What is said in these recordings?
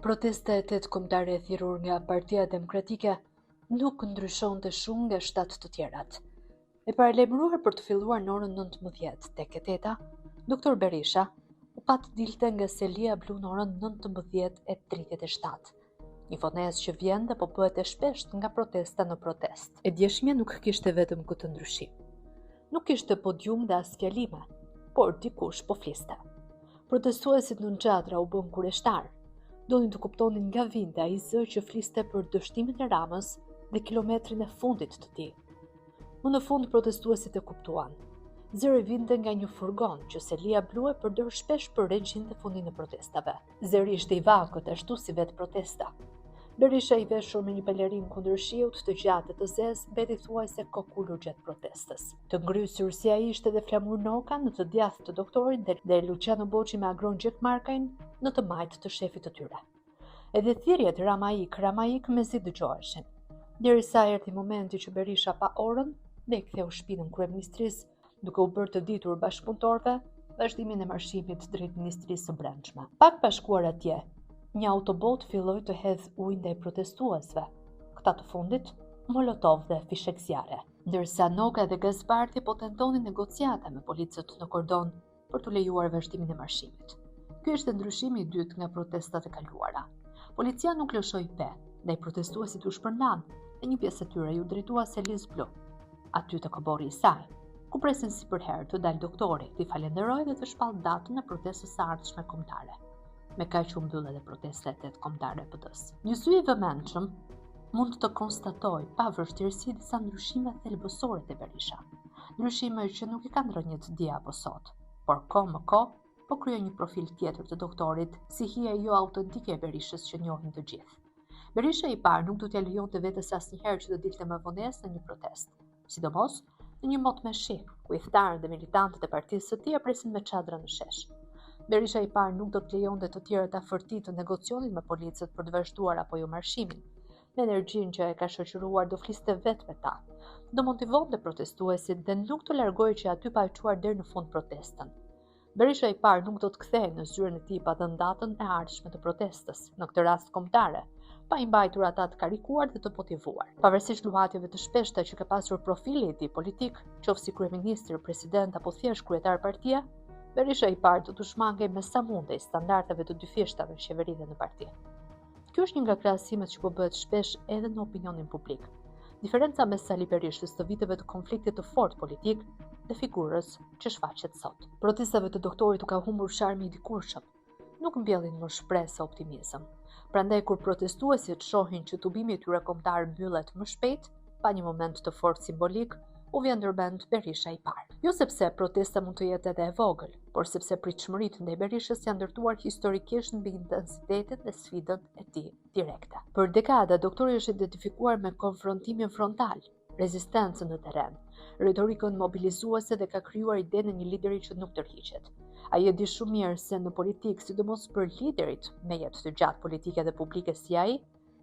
Protesta e 8 kombëtare e thirrur nga Partia Demokratike nuk ndryshonte shumë nga 7 të tjerat. E paralajmëruar për të filluar në orën 19 tek e 8, Doktor Berisha u pat dilte nga selia blu në orën 19:37. Një vonesë që vjen dhe po bëhet e shpesht nga protesta në protestë. E djeshmja nuk kishte vetëm këtë ndryshim. Nuk kishte podium dhe as fjalime, por dikush po fliste. Protestuesit në xhatra u bën kureshtar. Donin të kuptonin nga vinte ai zë që fliste për dështimin e Ramës dhe kilometrin e fundit të tij. Më në fund protestuesit e kuptuan. Zëri vinte nga një furgon që selia blu e përdor shpesh për regjin dhe fundin e protestave. Zëri ishte i vagët ashtu si vetë protesta. Berisha i veshur me një pelerin kundër shiut të gjatë të zezë mbeti thuajse kokulur gjatë protestës. Të ngrysur si ai ishte dhe Flamur Noka në të djathtë të doktorit dhe Luciano Boçi me agron Gjekmarkajn në të majtë të shefit të tyre. Edhe thirrjet Ramaik mezi dëgjoheshin. Derisa erdhi momenti që Berisha pa orën dhe i ktheu shpinën kryeministrisë, duke u bërë të ditur bashkëpunëtorëve vazhdimin e marshimit drejt Ministrisë së Brendshme. Pak pa shkuar atje, një autobot filloi të hedh ujë ndaj protestuesve, këta të fundit molotov dhe fishek zjarre, ndërsa Noka dhe Gazbarti po tentonin negociata me policët në kordon për të lejuar vazhdimin e marshimit. Ky ishte ndryshimi i dytë nga protestat e kaluara. Policia nuk lëshoi pe, ndaj protestuesit u shpërndan dhe një pjesë e tyre ju drejtua selis blu, aty të kobori i saj, ku presin si për herë të dalë doktori, t'i falenderoj dhe të shpall datën e protestës së ardhshme kombëtare. Me kaq u mbyll edhe protesta e 8 kombëtare e PD-s. Një sy i vëmendshëm mund të konstatoj pa vështirësi disa ndryshime thelbësore te Berisha. Ndryshime që nuk i kanë rënë të dia apo sot, por kohë më kohë po kryo një profil tjetër të doktorit, si hija jo autentike e Berishës që njohin të gjithë. Berisha i parë nuk do t'ja lejonte vetes asnjëherë që të dilte më vonesë në një protestë, sidomos në një mot me shi, ku iftarët dhe militantët e partisë së tij presin me çadra në shesh. Berisha i parë nuk do të lejonte të tjerët afërti të negociacionin me policët për të vazhduar apo jo marshimin. Me energjinë që e ka shoqëruar do fliste vetë me ta, do motivonte protestuesit dhe nuk do largohej që aty pa e çuar deri në fund protestën. Berisha i parë nuk do të kthehej në zyrën e tij pa dhënë datën e ardhshme të protestës, në këtë rast kombëtare, pa i mbajtur ata të karikuar dhe të motivuar. Pavarësisht luhatjeve të shpeshta që ka pasur profili i tij politik, qoftë si kryeministër, president apo thjesht kryetar partie, Berisha i parë do të shmangej me sa mundej standardeve të dyfishtave në qeveri dhe në parti. Kjo është një nga krahasimet që po bëhet shpesh edhe në opinionin publik. Diferenca mes Sali Berishës të viteve të konfliktit të fortë politik dhe figurës që shfaqet sot. Protestave të doktorit u ka humbur sharmi i dikurshëm. Nuk mbjellin më shpresë optimizëm. Prandaj kur protestuesit shohin që tubimi i tyre kombëtar mbyllet më shpejt, pa një moment të fortë simbolik, u vjen ndërmend Berisha i parë. Jo sepse protesta mund të jetë edhe e vogël, por sepse pritshmëritë ndaj Berishës janë ndërtuar historikisht mbi intensitetin dhe sfidën e tij direkte. Për dekada doktori është identifikuar me konfrontimin frontal, rezistencën në terren, retorikën mobilizuese dhe ka krijuar idenë e një lideri që nuk tërhiqet. Ai e di shumë mirë se në politikë, sidomos për liderit me jetë të gjatë politike dhe publike si ai,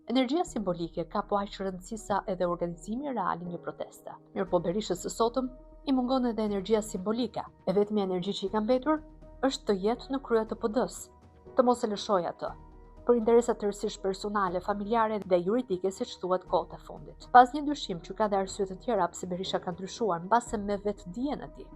energjia simbolike ka po aq rëndësi sa edhe organizimi real i një proteste. Mirëpo Berishës së sotëm i mungon edhe energjia simbolike. E vetmja energji që i ka mbetur është të jetë në krye të PD-s, të mos e lëshojë atë, për interesa tërësisht personale, familjare dhe juridike, siç thuhet kohët e fundit. Pas një dyshim që ka dhe arsye të tjera pse Berisha ka ndryshuar mbase me vetdijen e tij.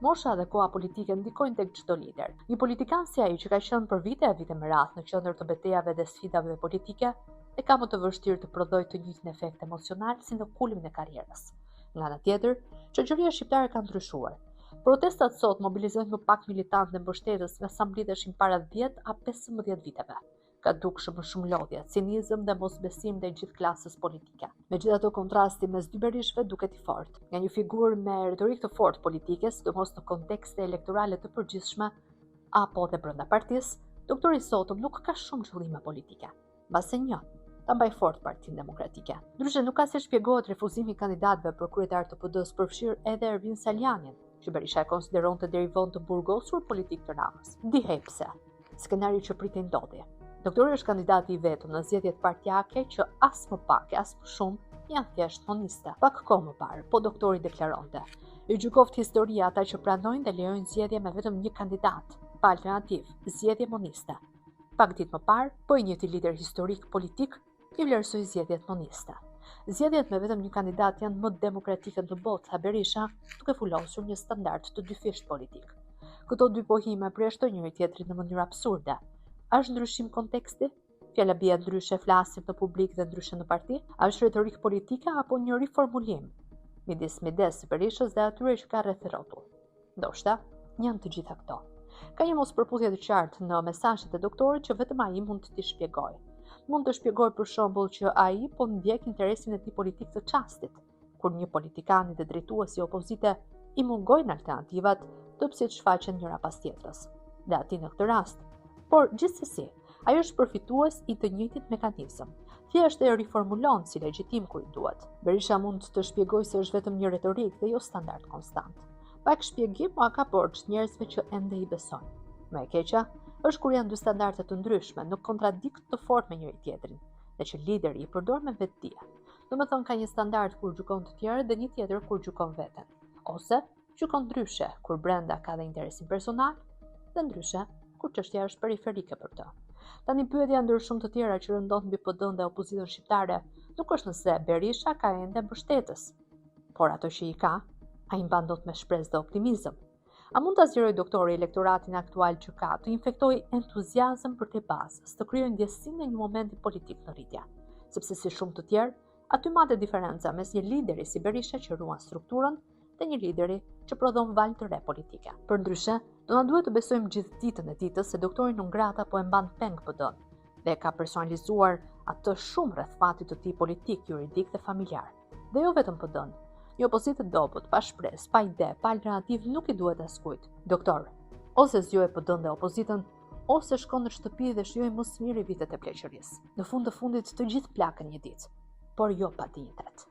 Mosha dhe koha politike ndikojnë tek çdo lider. Një politikan si ai që ka qenë për vite e vite me radhë në qendër të betejave dhe sfidave politike, e ka më të vështirë të prodhojë të njëjtin efekt emocional si në kulmin e karrierës. Nga ana tjetër, shoqëria shqiptare ka ndryshuar. Protestat sot mobilizojnë më pak militantë dhe mbështetës me sa mblidheshin para 10 a 15 viteve. Ka dukshëm më shumë lodhje, cinizëm dhe mosbesim ndaj gjithë klasës politike. Megjithatë, kontrasti mes dy Berishëve duket i fortë. Nga një figurë me retorikë të fortë politike, sidomos në kontekste elektorale të përgjithshme apo dhe brenda partisë, doktori sotëm nuk ka shumë qëllime politike. Mbase një, ta mbaj fort Partinë Demokratike. Ndryshe nuk ka se shpjegohet refuzimi i kandidatëve për kryetar të PD-s, përfshir edhe Ervin Saljanin, që Berisha e konsideronte deri vonë të burgosur politik të Ramës. Ndihej pse. Skenari që pritej ndodhi. Doktori është kandidati i vetëm në zgjedhjet partijake që as më pak e as më shumë janë thjesht moniste. Pak kohë më parë, po doktori deklaronte: "I gjykoft historia ata që pranojnë dhe lejojnë zgjedhje me vetëm një kandidat, pa alternativë, zgjedhje moniste." Pak ditë më parë, po i njëjti lider historik politik i vlerësoi zgjedhjet moniste. Zgjedhjet me vetëm një kandidat janë më demokratike në botë, tha Berisha, duke fulosur një standard të dyfisht politik. Këto dy pohime përjashtojnë njëri tjetrin në mënyrë absurde. A është ndryshim konteksti? Fjala bie ndryshe, flasim në publik dhe ndryshe në parti? A është retorikë politike apo një riformulim midis Berishës dhe atyre që ka rreth rrotull? Ndoshta janë të gjitha këto. Ka një mospërputhje të qartë në mesazhet e doktorit që vetëm ai mund t'i shpjegojë. Mund të shpjegojë për shembull që ai po ndjek interesin e tij politik të çastit, kur një politikan i drejtuesi opozite i mungojnë alternativat të pse të shfaqen njëra pas tjetrës. Dhe ati në këtë rast. Por gjithsesi, ai është përfitues i të njëjtit mekanizëm. Thjesht e riformulon si legjitim kur i duhet. Berisha mund të shpjegojë se është vetëm një retorik dhe jo standard konstant. Pak shpjegim mua ka borxh njerëzve që ende i besojnë. Më e keqja është kur janë dy standarde të ndryshme në kontradikt të fortë me njëri tjetrin, dhe që lideri i përdor me vetdije. Domethënë ka një standard kur gjykon të tjerët dhe një tjetër kur gjykon veten, ose gjykon ndryshe kur brenda ka dhe interesin personal dhe ndryshe kur çështja është periferike për të. Tani pyetja ndër shumë të tjera që rëndon mbi PD-n dhe opozitën shqiptare nuk është nëse Berisha ka ende mbështetës, por ato që i ka, ai mban dot me shpresë dhe optimizëm. A mund ta zgjerojë doktori elektoratin aktual që ka, të infektojë entuziazëm për te bazës, të krijojë ndjesinë në një momenti politik në rritje, sepse si shumë të tjerë, aty matet diferenca mes një lideri si Berisha që ruan strukturën dhe një lideri që prodhon valë të re politike. Përndryshe, do na duhet të besojmë gjithë ditën e ditës se doktori Nungrata po e mban peng PD-n dhe ka personalizuar atë shumë rreth fatit të tij politik, juridik dhe familjar. Dhe jo vetëm PD-n. Një opozitë e dobët, pa shpresë, pa ide, pa alternativë nuk i duhet askujt. Doktor, ose zgjohet PD-n dhe opozitën, ose shkon në shtëpi dhe shijoj më së miri vitet e pleqërisë. Në fund të fundit të gjithë plakën një ditë, por jo pa dinjitet.